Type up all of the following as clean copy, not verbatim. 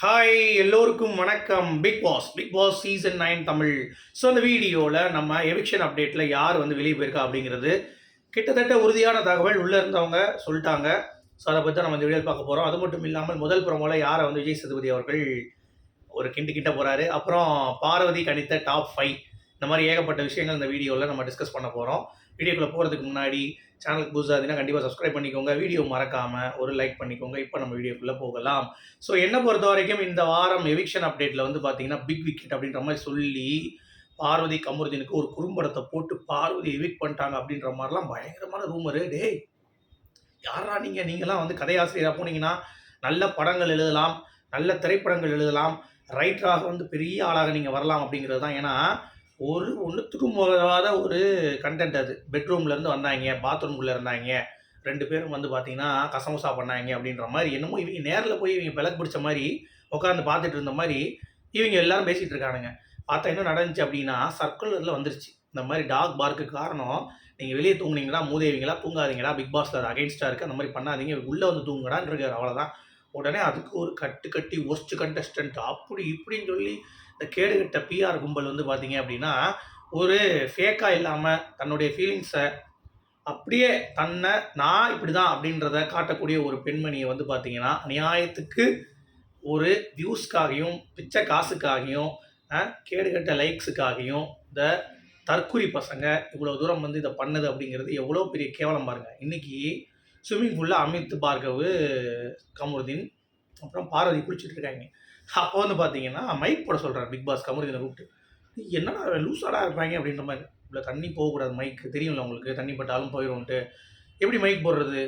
Hi எல்லோருக்கும் வணக்கம். Bigg Boss season 9 Tamil. So அந்த வீடியோவில் நம்ம எவிக்ஷன் அப்டேட்டில் யார் வந்து வெளியே போயிருக்கா அப்படிங்கிறது கிட்டத்தட்ட உறுதியான தகவல் உள்ளே இருந்தவங்க சொல்லிட்டாங்க. ஸோ அதை பற்றி நம்ம இந்த வீடியோ பார்க்க போகிறோம். அது மட்டும் இல்லாமல் முதல் ப்ரோமோவில் யாரை வந்து விஜய் சேதுபதி அவர்கள் ஒரு கிட்ட போகிறாரு. அப்புறம் பார்வதி கணித்த டாப் 5 இந்த மாதிரி ஏகப்பட்ட விஷயங்கள் இந்த வீடியோவில் நம்ம டிஸ்கஸ் பண்ண போகிறோம். வீடியோக்குள்ளே போகிறதுக்கு முன்னாடி சேனலுக்கு புதுசாக இருந்தீங்கன்னா கண்டிப்பாக சப்ஸ்கிரைப் பண்ணிக்கோங்க. வீடியோ மறக்காமல் ஒரு லைக் பண்ணிக்கோங்க. இப்போ நம்ம வீடியோக்குள்ளே போகலாம். ஸோ என்னை பொறுத்த வரைக்கும் இந்த வாரம் எவிக்ஷன் அப்டேட்டில் வந்து பார்த்தீங்கன்னா பிக் விக்கெட் அப்படின்ற மாதிரி சொல்லி பார்வதி கமருதீனுக்கு ஒரு குறும்படத்தை போட்டு பார்வதி எவிக் பண்ணிட்டாங்க அப்படின்ற மாதிரிலாம் பயங்கரமான ரூமரு. டேய் யாரா நீங்களாம் வந்து கதையாசிரியராக போனீங்கன்னா நல்ல படங்கள் எழுதலாம், நல்ல திரைப்படங்கள் எழுதலாம், ரைட்டராக வந்து பெரிய ஆளாக நீங்கள் வரலாம் அப்படிங்கிறது தான். ஏன்னா ஒன்றுத்துக்கும் போகாத ஒரு கண்டென்ட் அது. பெட்ரூம்லேருந்து வந்தாங்க, பாத்ரூம்குள்ளே இருந்தாங்க, 2 பேரும் வந்து பார்த்தீங்கன்னா கசமுசா பண்ணாங்க அப்படின்ற மாதிரி என்னமோ இவங்க நேரில் போய் இவங்க விளக்கு பிடிச்ச மாதிரி உட்காந்து பார்த்துட்டு இருந்த மாதிரி இவங்க எல்லாரும் பேசிகிட்டு இருக்கானுங்க. பார்த்தா என்ன நடந்துச்சு அப்படின்னா சர்க்குலரில் வந்துருச்சு. இந்த மாதிரி டாக் பார்க்கு காரணம் நீங்கள் வெளியே தூங்குனீங்களா, மூதேவிங்களா, தூங்காதீங்களா, பிக் பாஸில் அது அகைன்ஸ்டாக இருக்குது, அந்த மாதிரி பண்ணாதீங்க, உள்ளே வந்து தூங்குடான்னு இருக்காரு. அவ்வளோதான். உடனே அதுக்கு ஒரு கட்டி ஒஸ்ட் கண்டஸ்டன்ட் அப்படி இப்படின்னு சொல்லி இந்த கேடுகட்ட பிஆர் கும்பல் வந்து பார்த்தீங்க அப்படின்னா ஒரு ஃபேக்காக இல்லாமல் தன்னுடைய ஃபீலிங்ஸை அப்படியே தன்னை நான் இப்படி தான் அப்படின்றத காட்டக்கூடிய ஒரு பெண்மணியை வந்து பார்த்தீங்கன்னா நியாயத்துக்கு ஒரு வியூஸ்க்காகையும் பிச்சை காசுக்காகையும் கேடுகட்ட லைக்ஸுக்காகையும் இந்த தற்குறி பசங்க இவ்வளோ தூரம் வந்து இதை பண்ணுது அப்படிங்கிறது எவ்வளோ பெரிய கேவலம் பாருங்கள். இன்றைக்கி ஸ்விம்மிங் பூலில் அமித் பார்கவ், கமருதீன் அப்புறம் பார்வதி குளிச்சுட்டு இருக்காங்க. அப்போ வந்து பார்த்தீங்கன்னா மைக் போட சொல்கிறார் பிக் பாஸ் கமருதீனை கூப்பிட்டு. என்னடா லூஸாடாக இருப்பாங்க அப்படின்ற மாதிரி. இவ்வளோ தண்ணி போகக்கூடாது, மைக்கு தெரியும்ல உங்களுக்கு, தண்ணி பட்டாலும் போயிடும்ட்டு. எப்படி மைக் போடுறது?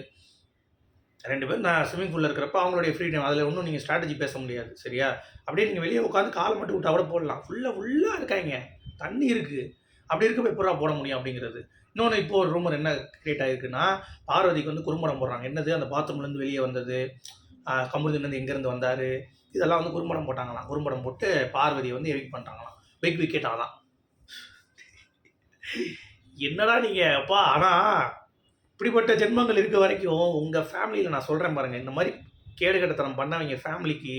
2 பேர் நான் ஸ்விம்மிங் பூலில் இருக்கிறப்ப அவங்களுடைய ஃப்ரீ டைம், அதில் ஒன்றும் நீங்கள் ஸ்ட்ராட்டஜி பேச முடியாது சரியா. அப்படியே நீங்கள் வெளியே உட்காந்து காலை மட்டும் விட்டு கூட போடலாம். ஃபுல்லாக இருக்காங்க, தண்ணி இருக்குது, அப்படி இருக்க எப்படா போட முடியும் அப்படிங்கிறது. இன்னொன்று இப்போ ஒரு ரூமர் என்ன கிரியேட் ஆகிருக்குன்னா பார்வதிக்கு வந்து குறும்படம் போடுறாங்க. என்னது அந்த பாத்ரூம்லேருந்து வெளியே வந்தது, கமருதீன்லேருந்து எங்கேருந்து வந்தார், இதெல்லாம் வந்து குறும்படம் போட்டாங்களாம். குறும்படம் போட்டு பார்வதியை வந்து எவிக் பண்ணிட்டாங்களாம். பிக் விக்கெட் ஆதான். என்னடா நீங்கள் அப்பா. ஆனால் இப்படிப்பட்ட ஜென்மங்கள் இருக்க வரைக்கும் உங்கள் ஃபேமிலியில் நான் சொல்கிறேன் பாருங்கள், இந்த மாதிரி கேடுகட்டத்தனம் பண்ணவங்க ஃபேமிலிக்கு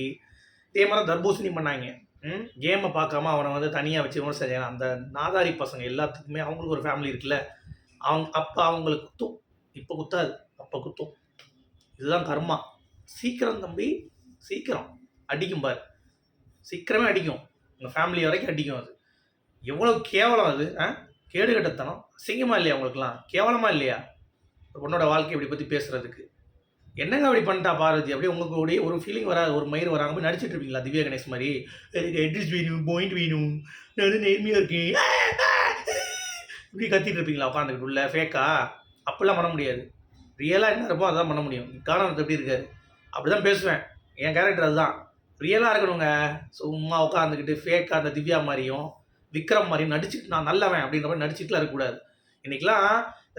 இதே மாதிரி தர்பூசணி பண்ணாங்க. கேமை பார்க்காம அவனை வந்து தனியாக வச்சு விமர்சனம் செய்யலாம். அந்த நாதாரி பசங்க எல்லாத்துக்குமே அவங்களுக்கு ஒரு ஃபேமிலி இருக்குல்ல, அப்போ அவங்களுக்கு குத்தும். இப்போ குத்தாது, அப்போ குத்தும். இதுதான் கர்மா. சீக்கிரம் தம்பி, சீக்கிரம் அடிக்கும் பாரு, சீக்கிரமே அடிக்கும். உங்கள் ஃபேமிலி வரைக்கும் அடிக்கும். அது எவ்வளோ கேவலம் அது. கேடுகட்டத்தனம். அசிங்கமாக இல்லையா உங்களுக்குலாம்? கேவலமாக இல்லையா பொண்ணோட வாழ்க்கை இப்படி பற்றி பேசுகிறதுக்கு? என்னங்க அப்படி பண்ணிட்டா பார்வதி? அப்படியே உங்களுடைய ஒரு ஃபீலிங் வராது, ஒரு மயிர் வராங்க போய் நடிச்சிட்டு இருப்பீங்களா திவ்யா கணேஷ் மாதிரி? எனக்கு அட்ரஸ் வேணும், பாயிண்ட் வேணும், நான் வந்து நேர்மையாக இருக்கேன், இப்படி கத்திட்டு இருப்பீங்களா உட்காந்துக்கிட்டு உள்ள ஃபேக்கா? அப்படிலாம் பண்ண முடியாது. ரியலாக என்ன இருப்போம் அதான் பண்ண முடியும். காரணத்தை எப்படி இருக்காரு? அப்படி தான் பேசுவேன். என் கேரக்டர் அதுதான். ரியலாக இருக்கணுங்க. சும்மா உட்காந்துக்கிட்டு ஃபேக்காக அந்த திவ்யா மாதிரியும் விக்ரம் மாதிரியும் நடிச்சுட்டு நான் நல்லவன் அப்படின்ற மாதிரி நடிச்சுட்டுலாம் இருக்கக்கூடாது. இன்றைக்கெலாம்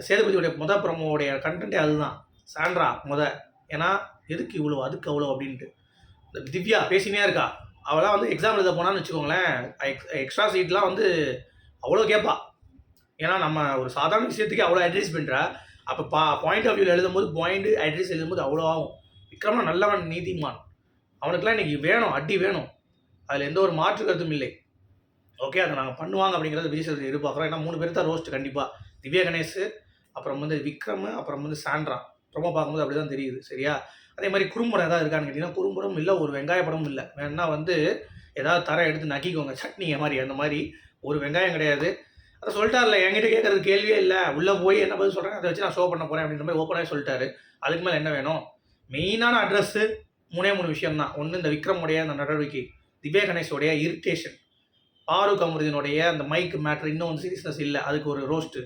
சேதுபதியோடைய ப்ரமோடைய கண்டென்ட்டே அதுதான். சாண்ட்ரா ஏன்னா எதுக்கு இவ்வளோ, அதுக்கு அவ்வளோ அப்படின்ட்டு இந்த திவ்யா பேசினே இருக்கா. அவளாம் வந்து எக்ஸாம் எழுத போனான்னு வச்சுக்கோங்களேன், எக்ஸ்ட்ரா சீட்லாம் வந்து அவ்வளோ கேட்பா. ஏன்னா நம்ம ஒரு சாதாரண விஷயத்துக்கு அவ்வளோ அட்ரஸ் பண்ணுறா. அப்போ பாயிண்ட் ஆஃப் வியூவில் எழுதும்போது பாயிண்ட் அட்ரஸ் எழுதும்போது அவ்வளோ ஆகும். விக்ரம்னா நல்லவன், நீதிமான், அவனுக்குலாம் இன்றைக்கி வேணும், அடி வேணும். அதில் எந்த ஒரு மாற்று கருத்தும் இல்லை. ஓகே, அதை நாங்கள் பண்ணுவாங்க அப்படிங்கிறத விஜய் சேதுபதி எதிர்பார்க்குறோம். ஏன்னா 3 பேர் தான் ரோஸ்ட் கண்டிப்பாக. திவ்யா கணேஷ், அப்புறம் வந்து விக்ரம், அப்புறம் வந்து சாண்ட்ரா. ரொம்ப பார்க்கும்போது அப்படி தான் தெரியுது சரியா. அதே மாதிரி குறும்படம் ஏதாவது இருக்கான்னு கேட்டிங்கன்னா குறும்படம் இல்லை, ஒரு வெங்காய படமும் இல்லை. வேணா வந்து ஏதாவது தர எடுத்து நக்கிக்கோங்க, சட்னியை மாதிரி. அந்த மாதிரி ஒரு வெங்காயம் கிடையாது. அதை சொல்லிட்டார்ல, என்கிட்ட கேட்குறது கேள்வியே இல்லை, உள்ளே போய் என்ன பதில் சொல்கிறேன் அதை வச்சு நான் ஷோ பண்ண போகிறேன் அப்படின்ற மாதிரி ஓப்பனாக சொல்லிட்டாரு. அதுக்கு மேலே என்ன வேணும்? மெயினான அட்ரஸ்ஸு 3 விஷயம் தான். ஒன்று இந்த விக்ரமுடைய அந்த நடவடிக்கை, திவ்யா கணேஷோடைய இரிட்டேஷன், பாரு கமருதீனுடைய அந்த மைக் மேட்ரு, இன்னும் வந்து சீரியஸ்னஸ் இல்லை, அதுக்கு ஒரு ரோஸ்ட்டு.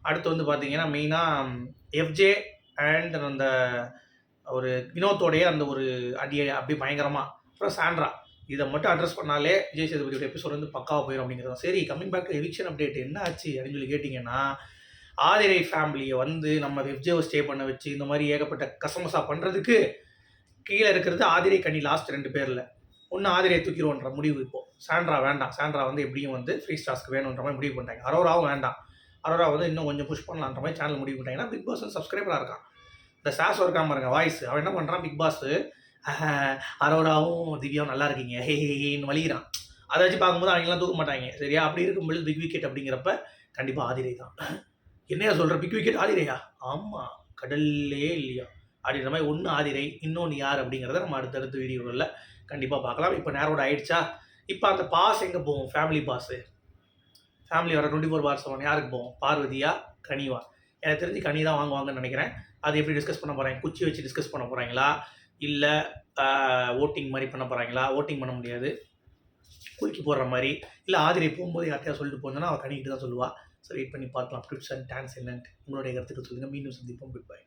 அடுத்து வந்து பார்த்தீங்கன்னா மெயினாக எஃப்ஜே அண்ட் அந்த ஒரு வினோத்தோடைய அந்த ஒரு அடியை அப்படியே பயங்கரமாக. அப்புறம் சாண்ட்ரா, இதை மட்டும் அட்ரஸ் பண்ணாலே விஜய் சேதுபதியோட எபிசோட் வந்து பக்காவாக போயிடும் அப்படிங்கிறது. சரி, coming back to eviction update என்ன ஆச்சு அப்படின்னு சொல்லி கேட்டிங்கன்னா, ஆதிரை ஃபேமிலியை வந்து நம்ம எஃப்ஜேவை ஸ்டே பண்ண வச்சு இந்த மாதிரி ஏகப்பட்ட கசமசா பண்ணுறதுக்கு கீழே இருக்கிறது ஆதிரை கனி. லாஸ்ட் 2 பேரில் ஒன்று ஆதிரையை தூக்கிடுவோன்ற முடிவு. இப்போது சாண்ட்ரா வேண்டாம், சாண்ட்ரா வந்து எப்படியும் வந்து ஃப்ரீ ஸ்டார்ஸ்க்கு வேணுன்ற மாதிரி முடிவு பண்ணிட்டாங்க. அரோராவும் வேண்டாம், அரோரா வந்து இன்னும் கொஞ்சம் புஷ் பண்ணலான்ற மாதிரி சேனல் முடிவு பண்ணிட்டாங்க. ஏன்னா பிக் பாஸ் சப்ஸ்கிரைபராக இருக்கான். இந்த சாஸ் இருக்காம பாருங்க வாய்ஸ், அவன் என்ன பண்ணுறான், பிக் பாஸ் அரோராவும் திவ்யாவும் நல்லா இருக்கீங்க ஹேன்னு வலிக்கிறான். அதை வச்சு பார்க்கும்போது அவங்களாம் தூக்க மாட்டாங்க சரியா. அப்படி இருக்கும்பொழுது பிக் விக்கெட் அப்படிங்கிறப்ப கண்டிப்பாக ஆதிரை தான். என்னையா சொல்கிற, பிக் விக்கெட் ஆதிரையா? ஆமாம், கடல்லையே இல்லையா அப்படின்ற மாதிரி. ஒன்று ஆதிரை, இன்னொன்று யார் அப்படிங்கிறத நம்ம அடுத்தடுத்த வீடியோவில் கண்டிப்பாக பார்க்கலாம். இப்போ நேரோட ஆயிடுச்சா. இப்போ அந்த பாஸ் எங்கே போகும்? ஃபேமிலி பாஸு, ஃபேமிலி வர 24 பார் 7 யாருக்கு போகும்? பார்வதியா, கனிவா? எனக்கு தெரிஞ்சு கனி தான் வாங்குவாங்கன்னு நினைக்கிறேன். அது எப்படி டிஸ்கஸ் பண்ண போகிறாங்க? குச்சி வச்சு டிஸ்கஸ் பண்ண போகிறாங்களா, இல்லை ஓட்டிங் மாதிரி பண்ண போகிறாங்களா? ஓட்டிங் பண்ண முடியாது, குலுக்கி போடுற மாதிரி. இல்லை ஆதிரை போகும்போது யார்ட்டையா சொல்லிட்டு போனோன்னா அவள் கனிக்கிட்டு தான் சொல்லுவாள். ஸோ வெயிட் பண்ணி பார்க்கலாம் ட்விப்ஸ் அண்ட் டான்ஸ் என்னன்ட்டு. உங்களுடைய கருத்துக்கள் சொல்லுங்கள். மீண்டும் சந்திப்போம். Good bye.